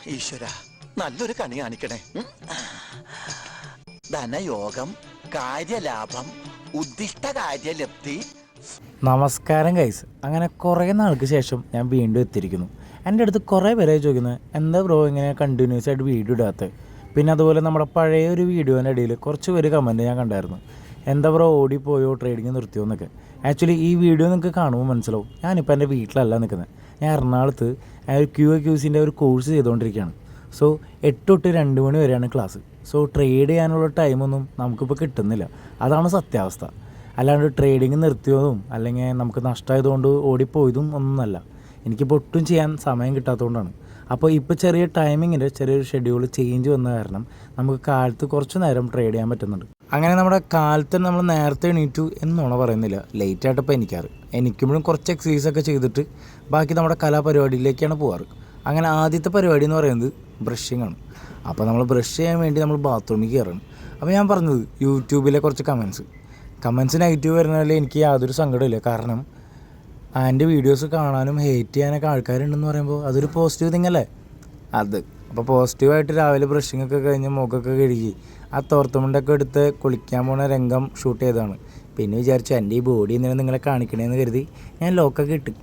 ഈശ്വര, നല്ലൊരു കണി കാണിക്കണേ. ധനയോഗം, കാര്യലാഭം, ഉദ്ദിഷ്ട കാര്യലബ്ധി. നമസ്കാരം ഗൈസ്. അങ്ങനെ കുറേ നാൾക്ക് ശേഷം ഞാൻ വീണ്ടും എത്തിയിരിക്കുന്നു. എൻ്റെ അടുത്ത് കുറേ പേരെ ചോദിക്കുന്നത് എന്താ ബ്രോ ഇങ്ങനെ കണ്ടിന്യൂസ് ആയിട്ട് വീഡിയോ ഇടാത്തത്. പിന്നെ അതുപോലെ നമ്മുടെ പഴയ ഒരു വീഡിയോൻ്റെ ഇടയിൽ കുറച്ച് പേര് കമൻറ്റ് ഞാൻ കണ്ടായിരുന്നു, എന്താ ബ്രോ ഓടിപ്പോയോ, ട്രേഡിങ് നിർത്തിയോ എന്നൊക്കെ. ആക്ച്വലി ഈ വീഡിയോ നിങ്ങൾക്ക് കാണുമ്പോൾ മനസ്സിലാവും, ഞാനിപ്പോൾ എൻ്റെ വീട്ടിലല്ല നിൽക്കുന്നത്. ഞാൻ എറണാകുളത്ത് QAQCൻ്റെ ഒരു കോഴ്സ് ചെയ്തുകൊണ്ടിരിക്കുകയാണ്. സോ 8 തൊട്ട് 2 മണി വരെയാണ് ക്ലാസ്. സോ ട്രേഡ് ചെയ്യാനുള്ള ടൈമൊന്നും നമുക്കിപ്പോൾ കിട്ടുന്നില്ല. അതാണ് സത്യാവസ്ഥ. അല്ലാണ്ട് ട്രേഡിങ് നിർത്തിയതും അല്ലെങ്കിൽ നമുക്ക് നഷ്ടമായതുകൊണ്ട് ഓടിപ്പോയതും ഒന്നുമല്ല. എനിക്കിപ്പോൾ ഒട്ടും ചെയ്യാൻ സമയം കിട്ടാത്തതുകൊണ്ടാണ്. അപ്പോൾ ഇപ്പോൾ ചെറിയ ടൈമിങ്ങിൻ്റെ ചെറിയൊരു ഷെഡ്യൂൾ ചേഞ്ച് വന്ന കാരണം നമുക്ക് കാലത്ത് കുറച്ച് നേരം ട്രേഡ് ചെയ്യാൻ പറ്റുന്നുണ്ട്. അങ്ങനെ നമ്മുടെ കാലത്ത് നമ്മൾ നേരത്തെ എണീറ്റു എന്നോണ പറയുന്നില്ല, ലേറ്റായിട്ടിപ്പോൾ എനിക്കുമ്പോഴും കുറച്ച് എക്സസൈസൊക്കെ ചെയ്തിട്ട് ബാക്കി നമ്മുടെ കലാപരിപാടിയിലേക്കാണ് പോകാറ്. അങ്ങനെ ആദ്യത്തെ പരിപാടി എന്ന് പറയുന്നത് ബ്രഷിംഗ് ആണ്. അപ്പോൾ നമ്മൾ ബ്രഷ് ചെയ്യാൻ വേണ്ടി നമ്മൾ ബാത്റൂമിൽ കയറണം. അപ്പോൾ ഞാൻ പറഞ്ഞത് യൂട്യൂബിലെ കുറച്ച് കമൻസ് നെഗറ്റീവ് വരുന്നതിൽ എനിക്ക് യാതൊരു സങ്കടമില്ല. കാരണം എൻ്റെ വീഡിയോസ് കാണാനും ഹേറ്റ് ചെയ്യാനൊക്കെ ആൾക്കാരുണ്ടെന്ന് പറയുമ്പോൾ അതൊരു പോസിറ്റീവ് തിങ് അല്ലേ അപ്പോൾ പോസിറ്റീവായിട്ട് രാവിലെ ബ്രഷിംഗ് ഒക്കെ കഴിഞ്ഞ് മുഖമൊക്കെ കഴുകി ആ തോർത്തുമുണ്ടൊക്കെ എടുത്ത് കുളിക്കാൻ പോണ രംഗം ഷൂട്ട് ചെയ്തതാണ്. പിന്നെ വിചാരിച്ചു എൻ്റെ ഈ ബോഡി എന്തിനാ നിങ്ങളെ കാണിക്കണേന്ന് കരുതി ഞാൻ ലോക്കൊക്കെ ഇട്ട്.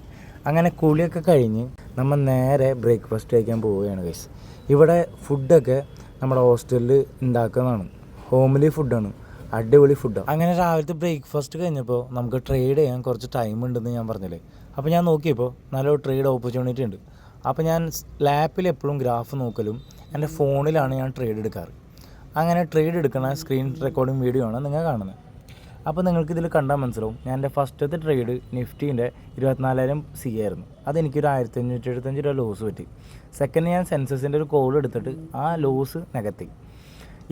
അങ്ങനെ കുളിയൊക്കെ കഴിഞ്ഞ് നമ്മൾ നേരെ ബ്രേക്ക്ഫാസ്റ്റ് കഴിക്കാൻ പോവുകയാണ് ഗൈസ്. ഇവിടെ ഫുഡൊക്കെ നമ്മുടെ ഹോസ്റ്റലിൽ ഉണ്ടാക്കുന്നതാണ്, ഹോംലി ഫുഡാണ്, അടിപൊളി ഫുഡാണ്. അങ്ങനെ രാവിലത്തെ ബ്രേക്ക്ഫാസ്റ്റ് കഴിഞ്ഞപ്പോൾ നമുക്ക് ട്രേഡ് ചെയ്യാൻ കുറച്ച് ടൈം ഉണ്ടെന്ന് ഞാൻ പറഞ്ഞില്ലേ. അപ്പോൾ ഞാൻ നോക്കിയപ്പോൾ നല്ലൊരു ട്രേഡ് ഓപ്പർച്യൂണിറ്റി ഉണ്ട്. അപ്പോൾ ഞാൻ ലാപ്പിൽ എപ്പോഴും ഗ്രാഫ് നോക്കലും എൻ്റെ ഫോണിലാണ് ഞാൻ ട്രേഡ് എടുക്കാറ്. അങ്ങനെ ട്രേഡ് എടുക്കുന്ന സ്ക്രീൻ റെക്കോർഡിങ് വീഡിയോ ആണ് നിങ്ങൾ കാണുന്നത്. അപ്പോൾ നിങ്ങൾക്കിതിൽ കണ്ടാൽ മനസ്സിലാവും, ഞാൻ എൻ്റെ ഫസ്റ്റത്തെ ട്രേഡ് നിഫ്റ്റീൻ്റെ 24,000 CA ആയിരുന്നു. അതെനിക്കൊരു 1,575 രൂപ ലോസ് പറ്റി. സെക്കൻഡ് ഞാൻ സെൻസസിൻ്റെ ഒരു കോൾ എടുത്തിട്ട് ആ ലോസ് നികത്തി.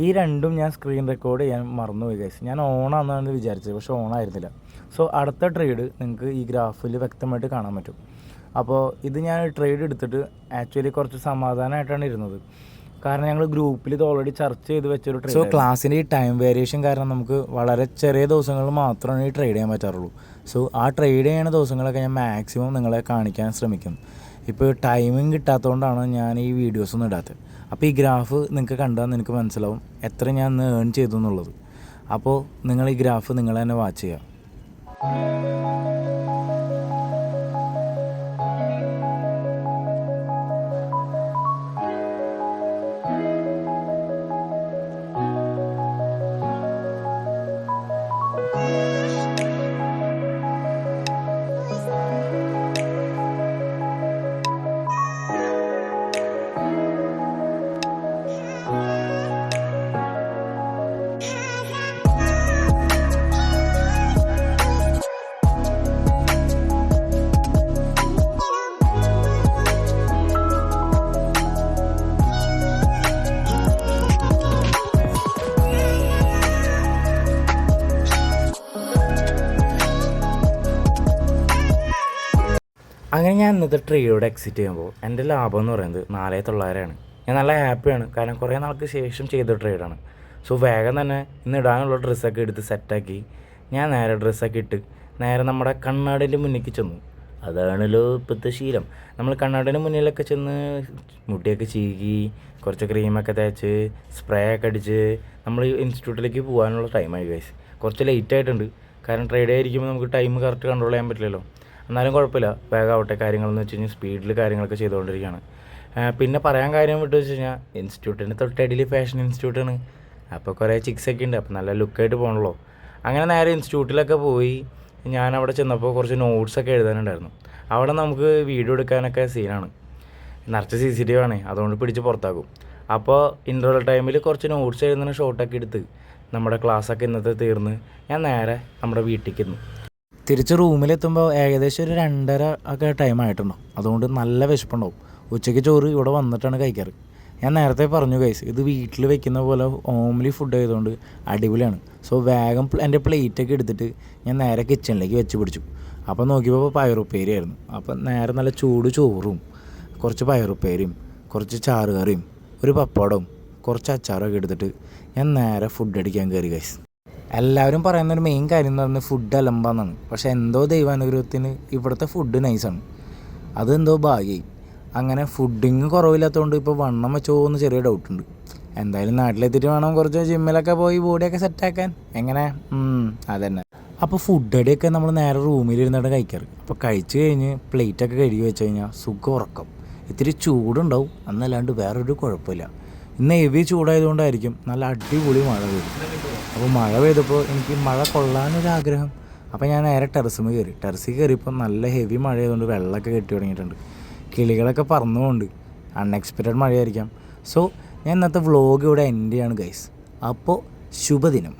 ഈ രണ്ടും ഞാൻ സ്ക്രീൻ റെക്കോർഡ് ചെയ്യാൻ മറന്നുപോയി ഗൈസ്. ഞാൻ ഓണാണെന്നാണ് വിചാരിച്ചത്, പക്ഷേ ഓണായിരുന്നില്ല. സോ അടുത്ത ട്രേഡ് നിങ്ങൾക്ക് ഈ ഗ്രാഫിൽ വ്യക്തമായിട്ട് കാണാൻ പറ്റും. അപ്പോൾ ഇത് ഞാൻ ട്രേഡ് എടുത്തിട്ട് ആക്ച്വലി കുറച്ച് സമാധാനമായിട്ടാണ് ഇരുന്നത്. കാരണം ഞങ്ങൾ ഗ്രൂപ്പിൽ ഇത് ഓൾറെഡി ചർച്ച ചെയ്ത് വെച്ചൊരു ട്രേഡ്. സോ ക്ലാസ്സിൻ്റെ ഈ ടൈം വേരിയേഷൻ കാരണം നമുക്ക് വളരെ ചെറിയ ദിവസങ്ങളിൽ മാത്രമാണ് ഈ ട്രേഡ് ചെയ്യാൻ പറ്റാറുള്ളൂ. സോ ആ ട്രേഡ് ചെയ്യുന്ന ദിവസങ്ങളൊക്കെ ഞാൻ മാക്സിമം നിങ്ങളെ കാണിക്കാൻ ശ്രമിക്കും. ഇപ്പോൾ ടൈമിങ് കിട്ടാത്തതുകൊണ്ടാണ് ഞാൻ ഈ വീഡിയോസൊന്നും ഇടാത്തത്. അപ്പോൾ ഈ ഗ്രാഫ് നിങ്ങൾക്ക് കണ്ടാൽ നിങ്ങൾക്ക് മനസ്സിലാവും എത്ര ഞാൻ ഇന്ന് ഏൺ ചെയ്തു എന്നുള്ളത്. അപ്പോൾ നിങ്ങൾ ഈ ഗ്രാഫ് നിങ്ങൾ തന്നെ വാച്ച് ചെയ്യുക. അങ്ങനെ ഞാൻ ഇന്നത്തെ ട്രേഡോട് എക്സിറ്റ് ചെയ്യുമ്പോൾ എൻ്റെ ലാഭം എന്ന് പറയുന്നത് 4,900 ഞാൻ നല്ല ഹാപ്പിയാണ്. കാരണം കുറേ നാൾക്ക് ശേഷം ചെയ്ത ട്രേഡാണ്. സോ വേഗം തന്നെ ഇന്ന് ഇടാനുള്ള ഡ്രസ്സൊക്കെ എടുത്ത് സെറ്റാക്കി ഞാൻ നേരെ ഡ്രസ്സൊക്കെ ഇട്ട് നേരെ നമ്മുടെ കണ്ണാടിൻ്റെ മുന്നിലേക്ക് ചെന്നു. അതാണല്ലോ ഇപ്പോഴത്തെ ശീലം. നമ്മൾ കണ്ണാടിൻ്റെ മുന്നിലൊക്കെ ചെന്ന് മുടിയൊക്കെ ചീകി കുറച്ച് ക്രീമൊക്കെ തേച്ച് സ്പ്രേ ഒക്കെ അടിച്ച് നമ്മൾ ഇൻസ്റ്റിറ്റ്യൂട്ടിലേക്ക് പോകാനുള്ള ടൈമായി ഗൈസ്. കുറച്ച് ലേറ്റ് ആയിട്ടുണ്ട്. കാരണം ട്രേഡ് ആയിരിക്കുമ്പോൾ നമുക്ക് ടൈം കറക്റ്റ് കൺട്രോൾ ചെയ്യാൻ പറ്റില്ലല്ലോ. എന്നാലും കുഴപ്പമില്ല, വേഗമാവട്ടെ കാര്യങ്ങളെന്ന് വെച്ച് കഴിഞ്ഞാൽ സ്പീഡിൽ കാര്യങ്ങളൊക്കെ ചെയ്തുകൊണ്ടിരിക്കുകയാണ്. പിന്നെ പറയാൻ കാര്യം വിട്ടു വെച്ച് കഴിഞ്ഞാൽ ഇൻസ്റ്റിറ്റ്യൂട്ടിൻ്റെ തൊട്ടടിയിൽ ഫാഷൻ ഇൻസ്റ്റിറ്റ്യൂട്ടാണ്. അപ്പോൾ കുറേ ചിക്സൊക്കെ ഉണ്ട്, അപ്പോൾ നല്ല ലുക്കായിട്ട് പോകണല്ലോ. അങ്ങനെ നേരെ ഇൻസ്റ്റിറ്റ്യൂട്ടിലൊക്കെ പോയി ഞാൻ അവിടെ ചെന്നപ്പോൾ കുറച്ച് നോട്ട്സൊക്കെ എഴുതാനുണ്ടായിരുന്നു. അവിടെ നമുക്ക് വീഡിയോ എടുക്കാനൊക്കെ സീനാണ്, നിറച്ച് CCTV ആണ്, അതുകൊണ്ട് പിടിച്ച് പുറത്താക്കും. അപ്പോൾ ഇൻ്റർവൽ ടൈമിൽ കുറച്ച് നോട്ട്സ് എഴുതുന്ന ഷോട്ടൊക്കെ എടുത്ത് നമ്മുടെ ക്ലാസ്സൊക്കെ ഇന്നത്തെ തീർന്ന് ഞാൻ നേരെ നമ്മുടെ വീട്ടിലേക്ക് എത്തുന്നു. തിരിച്ച് റൂമിലെത്തുമ്പോൾ ഏകദേശം ഒരു 2:30 ഒക്കെ ടൈം ആയിട്ടുണ്ടാവും. അതുകൊണ്ട് നല്ല വിശപ്പുണ്ടാവും. ഉച്ചയ്ക്ക് ചോറ് ഇവിടെ വന്നിട്ടാണ് കഴിക്കാറ്. ഞാൻ നേരത്തെ പറഞ്ഞു ഗൈസ്, ഇത് വീട്ടിൽ വെക്കുന്ന പോലെ ഹോംലി ഫുഡ് ആയതുകൊണ്ട് അടിപൊളിയാണ്. സോ വേഗം എൻ്റെ പ്ലേറ്റൊക്കെ എടുത്തിട്ട് ഞാൻ നേരെ കിച്ചണിലേക്ക് വെച്ച് പിടിച്ചു. അപ്പോൾ നോക്കിയപ്പോൾ പയറുപ്പേരി ആയിരുന്നു. അപ്പം നേരെ നല്ല ചൂട് ചോറും കുറച്ച് പയറുപ്പേരിയും കുറച്ച് ചാറുകറിയും ഒരു പപ്പടവും കുറച്ച് അച്ചാറൊക്കെ എടുത്തിട്ട് ഞാൻ നേരെ ഫുഡ് അടിക്കാൻ കയറി ഗൈസ്. എല്ലാവരും പറയുന്നൊരു മെയിൻ കാര്യം എന്ന് പറഞ്ഞാൽ ഫുഡ് അലമ്പാന്നാണ്. പക്ഷേ എന്തോ ദൈവാനുഗ്രഹത്തിന് ഇവിടുത്തെ ഫുഡ് നൈസാണ്. അതെന്തോ ഭാഗ്യമായി. അങ്ങനെ ഫുഡിങ് കുറവില്ലാത്തതുകൊണ്ട് ഇപ്പോൾ വണ്ണം വെച്ചോ എന്ന് ചെറിയ ഡൗട്ടുണ്ട്. എന്തായാലും നാട്ടിലെത്തിയിട്ട് വേണം കുറച്ച് ജിമ്മിലൊക്കെ പോയി ബോഡിയൊക്കെ സെറ്റാക്കാൻ. എങ്ങനെ അതന്നെ. അപ്പോൾ ഫുഡ് അടിയൊക്കെ നമ്മൾ നേരെ റൂമിലിരുന്നിട്ട് കഴിക്കാറ്. അപ്പോൾ കഴിച്ച് കഴിഞ്ഞ് പ്ലേറ്റൊക്കെ കഴുകി വെച്ച് കഴിഞ്ഞാൽ സുഖം ഉറക്കം. ഇത്തിരി ചൂടുണ്ടാവും, എന്നല്ലാണ്ട് വേറൊരു കുഴപ്പമില്ല. ഇന്ന് ഹെവി ചൂടായതുകൊണ്ടായിരിക്കും നല്ല അടിപൊളി മഴ പെയ്തു. അപ്പോൾ മഴ പെയ്തപ്പോൾ എനിക്ക് മഴ കൊള്ളാനൊരാഗ്രഹം. അപ്പോൾ ഞാൻ നേരെ ടെറസിൽ കയറിയപ്പോൾ നല്ല ഹെവി മഴ ആയതുകൊണ്ട് വെള്ളമൊക്കെ കെട്ടി തുടങ്ങിയിട്ടുണ്ട്. കിളികളൊക്കെ പറന്നുകൊണ്ട് അൺഎക്സ്പെക്റ്റഡ് മഴയായിരിക്കാം. സോ ഞാൻ ഇന്നത്തെ വ്ളോഗ് ഇവിടെ എൻഡ് ചെയ്യാണ് ഗൈസ്. അപ്പോൾ ശുഭദിനം.